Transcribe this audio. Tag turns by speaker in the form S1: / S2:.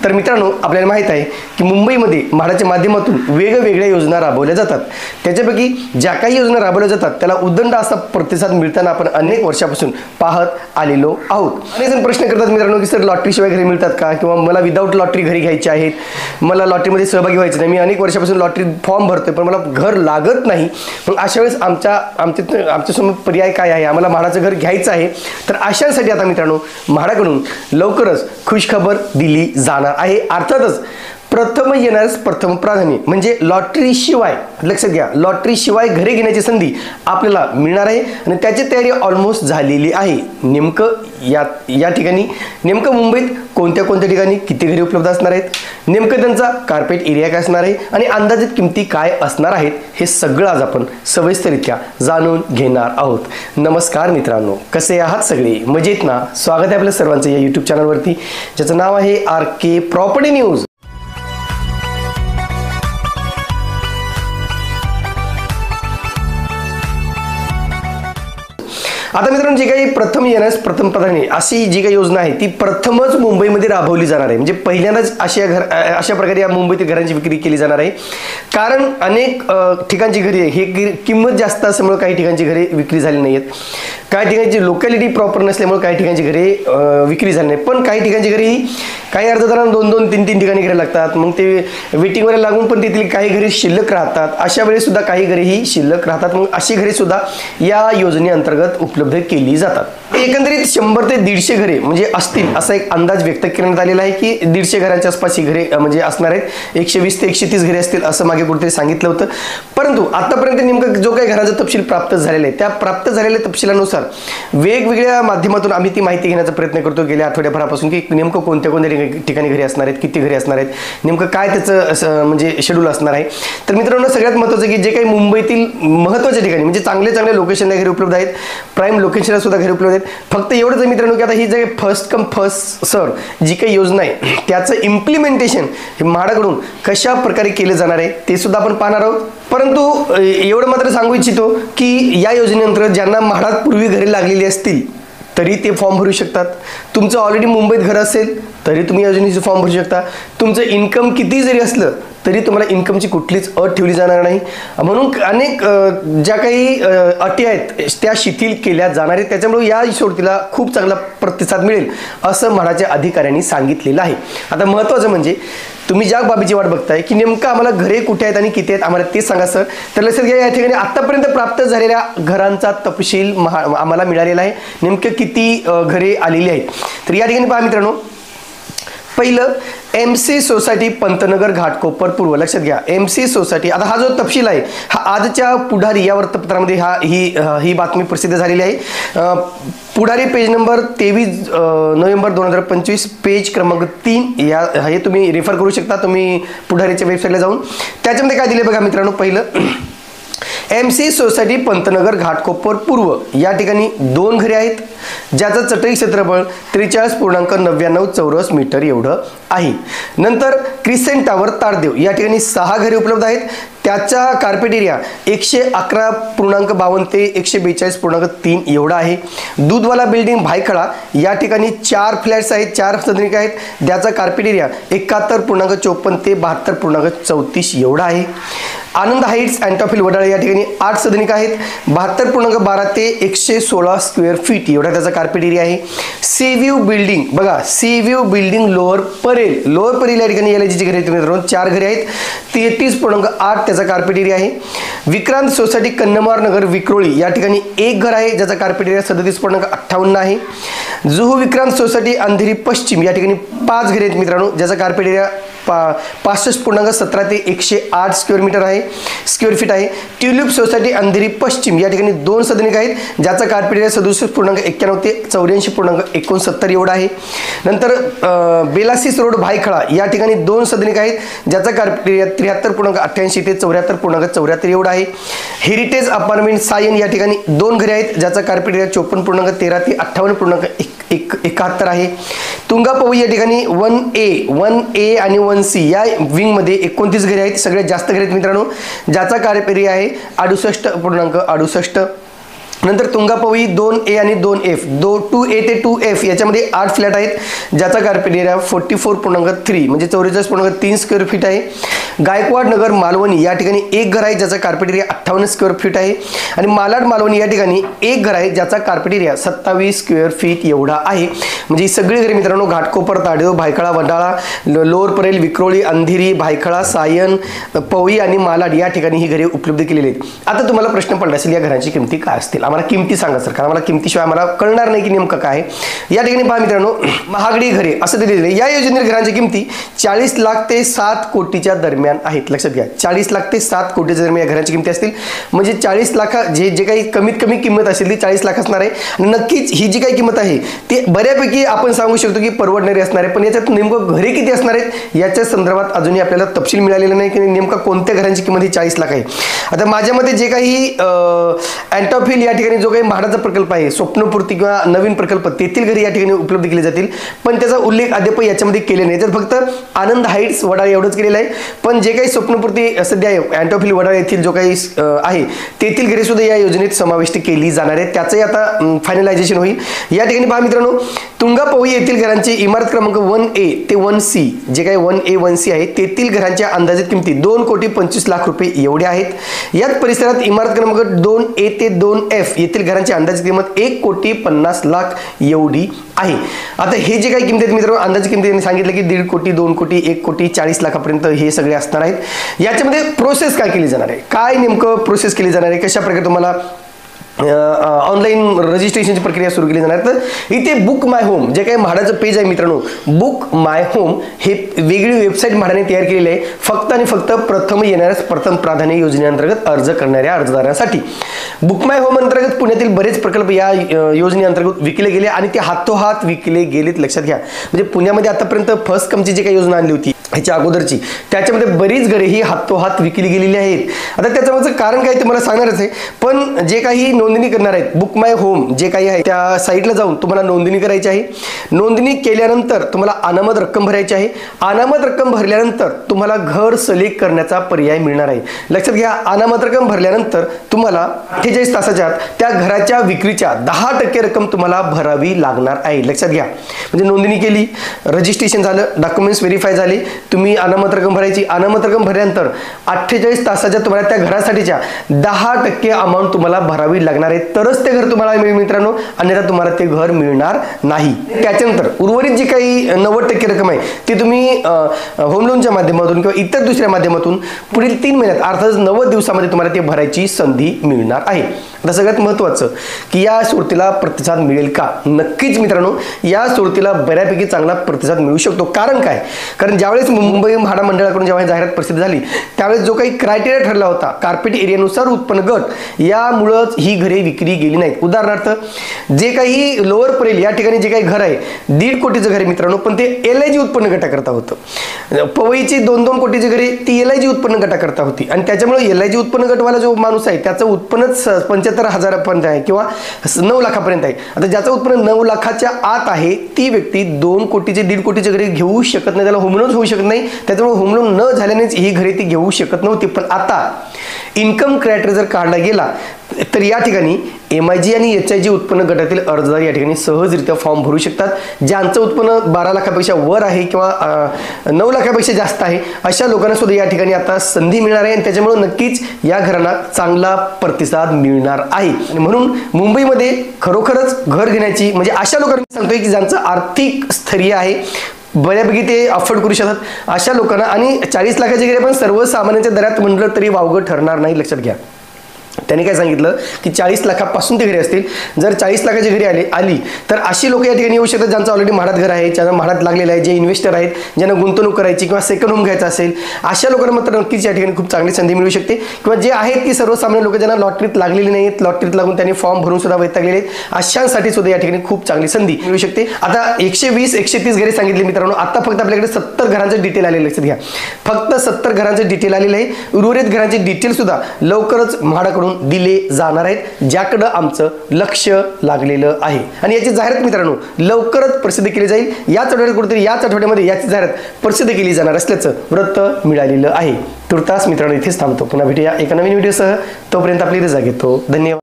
S1: तर मित्रांनो, आपल्याला माहित आहे की मुंबईमध्ये म्हाडाच्या माध्यमातून वेगवेगळ्या योजना राबवल्या जातात. त्याच्यापैकी ज्या काही योजना राबवल्या जातात त्याला उदंड असा प्रतिसाद मिळताना आपण अनेक वर्षापासून पाहत आलेलो आहोत. अनेक जण प्रश्न करतात मित्रांनो की सर लॉटरी शिवाय घरी मिळतात का, किंवा मला विदाऊट लॉटरी घरी घ्यायची आहेत, मला लॉटरीमध्ये सहभागी व्हायचं नाही, मी अनेक वर्षापासून लॉटरी फॉर्म भरतोय पण मला घर लागत नाही. मग अशा वेळेस आमच्यासमोर पर्याय काय आहे, आम्हाला म्हाडाचं घर घ्यायचं आहे. तर अशांसाठी आता मित्रांनो म्हाडाकडून लवकरच खुशखबर दिली जाणार आहे. अर्थातच प्रथम येणारच प्रथम प्राधान्य म्हणजे लॉटरी शिवाय, लक्षात घ्या, लॉटरी शिवाय घरे घेण्याची संधी आपल्याला मिळणार आहे आणि त्याची तयारी ऑलमोस्ट झालेली आहे. नेमकं या ठिकाणी नेमकं मुंबईत कोणत्या ठिकाणी किती घरे उपलब्ध असणार आहेत, नेमकं त्यांचा कार्पेट एरिया काय असणार आहे आणि अंदाजित किमती काय असणार आहेत, हे सगळं आज आपण सविस्तररित्या जाणून घेणार आहोत. नमस्कार मित्रांनो, कसे आहात सगळे, मजेत ना? स्वागत आहे आपल्या सर्वांचं या यूट्यूब चॅनलवरती, ज्याचं नाव आहे RK प्रॉपर्टी न्यूज. आता मित्रांनो, जी काही प्रथम येण्यास प्रथम प्राधान्य अशी जी काही योजना आहे ती प्रथमच मुंबईमध्ये राबवली जाणार आहे. म्हणजे पहिल्यांदाच अशा प्रकारे या मुंबईतील घरांची विक्री केली जाणार आहे. कारण अनेक ठिकाणची घरे हे किंमत जास्त असल्यामुळे काही ठिकाणची घरे विक्री झाली नाही आहेत, काही ठिकाणची लोकॅलिटी प्रॉपर नसल्यामुळे काही ठिकाणची घरे विक्री झाली नाही. पण काही ठिकाणची घरे ही काही अर्जदारांना 2-2, 3-3 ठिकाणी घरे लागतात, मग ते वेटिंगवर लागून पण तेथील काही घरे शिल्लक राहतात. अशा वेळेस सुद्धा काही घरे ही शिल्लक राहतात. मग अशी घरे सुद्धा या योजनेअंतर्गत उपलब्ध केली जातात. एकंदरीत 100 ते 150 घरे म्हणजे असतील असा एक अंदाज व्यक्त करण्यात आलेला आहे की 150 घरांच्या आसपास ही घरे म्हणजे असणार आहेत. 120 ते 130 घरे असतील असं मागे कुठेतरी सांगितलं होतं. परंतु आतापर्यंत नेमकं जो काही घराचा तपशील प्राप्त झालेला आहे त्या प्राप्त झालेल्या तपशिलानुसार वेगवेगळ्या माध्यमातून आम्ही ती माहिती घेण्याचा प्रयत्न करतो गेल्या आठवड्याभरापासून की नेमकं कोणत्या ठिकाणी घरे असणार आहेत, किती घरे असणार आहेत, नेमकं काय त्याचं म्हणजे शेड्यूल असणार आहे. तर मित्रांनो, सगळ्यात महत्त्वाचं की जे काही मुंबईतील महत्त्वाच्या ठिकाणी म्हणजे चांगल्या लोकेशनला घरे उपलब्ध आहेत, प्राईम लोकेशनला सुद्धा घरे उपलब्ध आहेत. फक्त एवढंच आहे मित्रांनो की आता ही जे फर्स्ट कम फर्स्ट सर्व जी काही योजना आहे त्याचं इम्प्लिमेंटेशन हे म्हाडाकडून कशा प्रकारे केले जाणार आहे ते सुद्धा आपण पाहणार आहोत. परंतु एवढं मात्र सांगू इच्छितो की या योजनेअंतर्गत ज्यांना म्हाडात पूर्वी घरे लागलेली असतील तरी ते फॉर्म भरू शकतात. तुमचं ऑलरेडी मुंबईत घर असेल तरी तुम्ही योजनेचे फॉर्म भरू शकता. तुमचं इन्कम किती जरी असलं तरी तुम्हाला इन्कमची कुठलीच अट ठेवली जाणार नाही. म्हणून अनेक ज्या काही अटी आहेत त्या शिथिल केल्या जाणार आहेत. त्याच्यामुळे या सोडतीला खूप चांगला प्रतिसाद मिळेल असं म्हाडाच्या अधिकाऱ्यांनी सांगितलेलं आहे. आता महत्त्वाचं म्हणजे तुम्ही ज्या बाबीची वाट बघताय की नेमकं आम्हाला घरे कुठे आहेत आणि किती आहेत आम्हाला तेच सांगा सर. तर लक्षात घ्या, या ठिकाणी आतापर्यंत प्राप्त झालेल्या घरांचा तपशील आम्हाला मिळालेला आहे. नेमकं किती घरे आलेली आहेत तर या ठिकाणी पहा मित्रांनो, पहिलं MC सोसायटी पंतनगर घाटकोपर पूर्व. लक्षात घ्या, MC सोसायटी. आता हा जो तपशील आहे हा आजच्या पुढारी या वृत्तपत्रामध्ये ही बातमी प्रसिद्ध झालेली आहे. पुढारी पेज नंबर 23 नोव्हेंबर 2025 पेज क्रमांक 3 हे तुम्ही रेफर करू शकता तुम्ही पुढारीच्या वेबसाईटला जाऊन. त्याच्यामध्ये काय दिले बघा मित्रांनो, पहिलं MC सोसायटी पंतनगर घाटकोपर पूर्व या ठिकाणी 2 घरे आहेत ज्याचं चटई क्षेत्रफळ 43.99 चौरस मीटर एवढं आहे. नंतर क्रिसेंट टावर तारदेव या ठिकाणी 6 घरे उपलब्ध आहेत. त्याचा कार्पेट एरिया 111.52 ते 142.3 एवढा आहे. दूधवाला बिल्डिंग भायखळा या ठिकाणी 4 फ्लॅट्स आहेत, 4 सदनिका आहेत. ज्याचा कार्पेट एरिया 71.54 ते 72.34 एवढा आहे. आनंद हाईट्स अँटॉफिल वडाळा या ठिकाणी 8 सदनिका आहेत, 72.12 ते 116 स्क्वेअर फीट एवढा त्याचा कार्पेट एरिया आहे. सीव्ह्यू बिल्डिंग बघा, सीव्ह्यू बिल्डिंग लोअर परेल या ठिकाणी LIGची घरे मित्रांनो 4 घरे आहेत, 33.8 त्याचा कार्पेट एरिया आहे. विक्रांत सोसायटी कन्नमार नगर विक्रोळी या ठिकाणी 1 घर आहे ज्याचा कार्पेट एरिया 37.58 आहे. जुहू विक्रांत सोसायटी अंधेरी पश्चिम या ठिकाणी 5 घरे आहेत मित्रांनो ज्याचा कार्पेट एरिया 65.17 ते 108 स्क्वेअर फीट आहे. ट्युलिप सोसायटी अंधेरी पश्चिम या ठिकाणी 2 सदनिका आहेत ज्याचा कार्पेट एरिया 67.91 ते 84.69 एवढा आहे. नंतर बेलासिस रोड भायखळा या ठिकाणी 2 सदनिका आहेत ज्याचा कार्पेट एरिया 73.88 ते 74.74 एवढा आहे. हेरिटेज अपार्टमेंट सायन या ठिकाणी 2 घरे आहेत ज्याचा कार्पेट एरिया 54.13 ते 58.71 आहे. तुंगा पवई या ठिकाणी 1A आणि 1C या विंग मध्ये 29 घरे आहेत, सगळ्यात जास्त घरे आहेत मित्रांनो ज्याचा कार्पेट एरिया आहे 68.68. नंतर तुंगापवई 2A आणि 2F 2A ते 2F याच्यामध्ये 8 फ्लॅट आहेत, ज्याचा कार्पेट एरिया 44.3 म्हणजे 44.3 स्क्वेअर फीट आहे. गायकवाड नगर मालवणी या ठिकाणी एक घर आहे, ज्याचा कार्पेट एरिया 58 स्क्वेअर फीट आहे. आणि मालाड मालवणी या ठिकाणी एक घर आहे, ज्याचा कार्पेट एरिया 27 स्क्वेअर फीट एवढा आहे. म्हणजे ही सगळी घरे मित्रांनो घाटकोपर, ताडेव, भायखळा, वडाळा, लोअर परेल, विक्रोळी, अंधेरी, भायखळा, सायन, पवई आणि मालाड या ठिकाणी ही घरे उपलब्ध केलेली आहेत. आता तुम्हाला प्रश्न पडला असेल, या घरांची किमती काय असतील? आम्हाला किमती सांगा सर, कारण आम्हाला किमतीशिवाय आम्हाला कळणार नाही की नेमकं काय. या ठिकाणी पहा मित्रांनो, महागडी घरे असं दिलेलं आहे. या योजनेतील घरांची किमती 40 लाख ते 7 कोटीच्या दरम्यान आहेत. लक्षात घ्या, 40 लाख ते 7 कोटीच्या दरम्यान या घरांची किमती असतील. म्हणजे 40 लाख जे काही कमीत कमी किंमत असेल ती 40 लाख असणार आहे. आणि नक्कीच ही जी काही किंमत आहे ती बऱ्यापैकी आपण सांगू शकतो की परवडणारी असणार आहे. पण याच्यात नेमकं घरे किती असणार आहेत याच्या संदर्भात अजूनही आपल्याला तपशील मिळालेला नाही की नेमका कोणत्या घरांची किंमत ही 40 लाख आहे. आता माझ्या मते जे काही अँटॉफिल या ठिकाणी जो काही म्हाडाचा प्रकल्प आहे, स्वप्नपूर्ती किंवा नवीन प्रकल्प, तेथील घरे या ठिकाणी उपलब्ध केली जातील. पण त्याचा उल्लेख अद्याप याच्यामध्ये केले नाही. तर फक्त आनंद हाईट्स वडाळा एवढंच केलेलं आहे. पण जे काही स्वप्नपूर्ती सध्या अँटॉफिल वडाळा येथील जो काही आहे तेथील घरे सुद्धा या योजनेत समाविष्ट केली जाणार आहे. त्याचंही आता फायनलायझेशन होईल. या ठिकाणी पहा मित्रांनो, तुंगापवई येथील घरांची इमारत क्रमांक 1A ते 1C जे काही 1A 1C आहे तेथील घरांच्या अंदाजित किमती 2,25,00,000 रुपये एवढे आहेत. याच परिसरात इमारत क्रमांक 2A ते 2F येथील घरांची अंदाजित किंमत 1,50,00,000 एवढी आहे. आता हे जे काही किमती आहेत मित्रांनो, अंदाजित किमती त्यांनी सांगितलं की 1.5 कोटी, 2 कोटी, 1,40,00,000पर्यंत हे सगळे असणार आहेत. याच्यामध्ये प्रोसेस काय केली जाणार आहे, काय नेमकं प्रोसेस केली जाणार आहे, कशा प्रकारे तुम्हाला ऑनलाईन रजिस्ट्रेशनची प्रक्रिया सुरू केली जाणार. तर इथे बुक माय होम जे काही म्हाडाचं पेज आहे मित्रांनो, बुक माय होम हे वेगळी वेबसाईट म्हाडाने तयार केलेली आहे फक्त आणि फक्त प्रथम येणाऱ्या प्रथम प्राधान्य योजनेअंतर्गत अर्ज करणाऱ्या अर्जदारांसाठी. बुक माय होम अंतर्गत पुण्यातील बरेच प्रकल्प या योजनेअंतर्गत विकले गेले आणि ते हातोहात विकले गेलेत. लक्षात घ्या, म्हणजे पुण्यामध्ये आतापर्यंत फर्स्ट कमची जी काही योजना आणली होती ह्याच्या अगोदरची, त्याच्यामध्ये बरीच घरे ही हातोहात विकली गेलेली आहेत. आता त्याचं कारण काय ते मला सांगणारच आहे. पण जे काही नोंदणी करणार आहेत, बुक माय होम जे काही आहे त्या साईटला जाऊन तुम्हाला नोंदणी करायची आहे. नोंदणी केल्यानंतर तुम्हाला अनामत रक्कम भरायची आहे. अनामत रक्कम भरल्यानंतर तुम्हाला घर सिलेक्ट करण्याचा पर्याय मिळणार आहे. लक्षात घ्या, अनामत रक्कम भरल्यानंतर तुम्हाला 48 तासाच्या आत त्या घराच्या विक्रीच्या 10% रक्कम तुम्हाला भरावी लागणार आहे. लक्षात घ्या, म्हणजे नोंदणी केली, रजिस्ट्रेशन झालं, डॉक्युमेंट्स व्हेरीफाय झाले, तुम्ही अनामत रक्कम भरायची. अनामत रक्कम भरल्यानंतर 48 तासाच्या तुम्हाला त्या घरासाठीच्या 10% अमाऊंट तुम्हाला भरावी लागणार आहे, तरच ते घर तुम्हाला मिळेल मित्रांनो, अन्यथा तुम्हाला ते घर मिळणार नाही. त्याच्यानंतर उर्वरित जी काही 90% रक्कम आहे ती तुम्ही होम लोनच्या माध्यमातून किंवा इतर दुसऱ्या माध्यमातून पुढील 3 महिन्यात अर्थात 90 दिवसामध्ये तुम्हाला ते भरायची संधी मिळणार आहे. आता सगळ्यात महत्त्वाचं की या सोडतीला प्रतिसाद मिळेल का? नक्कीच मित्रांनो, या सोडतीला बऱ्यापैकी चांगला प्रतिसाद मिळू शकतो. कारण काय? कारण ज्यावेळेस मुंबई म्हाडा मंडळाकडून जेव्हा जाहिरात प्रसिद्ध झाली त्यावेळेस जो काही क्रायटेरिया ठरला होता कार्पेट एरियानुसार उत्पन्न गट, यामुळेच ही घरे विक्री गेली नाहीत. उदाहरणार्थ जे काही लोअर परेल या ठिकाणी जे काही घर आहे 1.5 कोटीचं घर आहे मित्रांनो, पण ते LIG उत्पन्न गटाकरता होतं. पवईची 2-2 कोटीची घरे ती LIG उत्पन्न गटाकरता होती आणि त्याच्यामुळे LIG उत्पन्न गटवाला जो माणूस आहे त्याचं उत्पन्नच 75,000 आहे किंवा 9 लाखापर्यंत आहे. आता ज्याचं उत्पन्न 9 लाखाच्या आत आहे ती व्यक्ती 2 कोटीचे 1.5 कोटीचे घरे घेऊ शकत नाही, त्याला होम लोन होऊ शकत नाही. त्याच्यामुळे होम लोन न झाल्यानेच ही घरे ती घेऊ शकत नव्हती. पण आता इन्कम क्रायटेरिया जर काढला गेला तर या ठिकाणी MIG आणि HIG उत्पन्न गटातील अर्जदार या ठिकाणी सहजरित्या फॉर्म भरू शकतात. ज्यांचं उत्पन्न 12 लाखापेक्षा वर आहे किंवा 9 लाखापेक्षा जास्त आहे अशा लोकांना सुद्धा या ठिकाणी आता संधी मिळणार आहे आणि त्याच्यामुळे नक्कीच या घरांना चांगला प्रतिसाद मिळणार आहे. आणि म्हणून मुंबईमध्ये खरोखरच घर घेण्याची म्हणजे अशा लोकांना सांगतोय की ज्यांचं आर्थिक स्थैर्य आहे, बऱ्यापैकी ते अफोर्ड करू शकतात अशा लोकांना, आणि 40 लाखाची घरे पण सर्वसामान्यांच्या दरात म्हटलं तरी वावगं ठरणार नाही. लक्षात घ्या, त्यांनी काय सांगितलं की 40 लाखापासून ते घरे असतील. जर 40 लाखाची घरी आली तर अशी लोक या ठिकाणी येऊ शकतात ज्यांचं ऑलरेडी म्हाडात घर आहे, ज्यांना म्हाडात लागलेलं आहे, जे इन्व्हेस्टर आहेत, ज्यांना गुंतवणूक करायची किंवा सेकंड होम घ्यायचा असेल अशा लोकांना मात्र नक्कीच या ठिकाणी खूप चांगली संधी मिळू शकते. किंवा जे आहेत की सर्वसामान्य लोक ज्यांना लॉटरीत लागलेली नाहीत, लॉटरीत लागून त्यांनी फॉर्म भरून सुद्धा वैतागलेले आहेत, अशांसाठी सुद्धा या ठिकाणी खूप चांगली संधी मिळू शकते. आता 120-130 घरे सांगितली मित्रांनो, आता फक्त आपल्याकडे 70 घरांचं डिटेल आलेलं. लक्षात घ्या, फक्त 70 घरांचं डिटेल आलेलं आहे. उर्वरित घरांचे डिटेल सुद्धा लवकरच म्हाडाकडून दिले जाणार आहेत, ज्याकडे आमचं लक्ष लागलेलं आहे. आणि याची जाहिरात मित्रांनो लवकरच प्रसिद्ध केली जाईल. याच आठवड्यात कुठेतरी याच आठवड्यामध्ये याची जाहिरात प्रसिद्ध केली जाणार असल्याचं वृत्त मिळालेलं आहे. तुर्तास मित्रांनो इथेच थांबतो. पुन्हा भेटूया एका नवीन व्हिडिओसह. तोपर्यंत आपली रजा घेतो. धन्यवाद.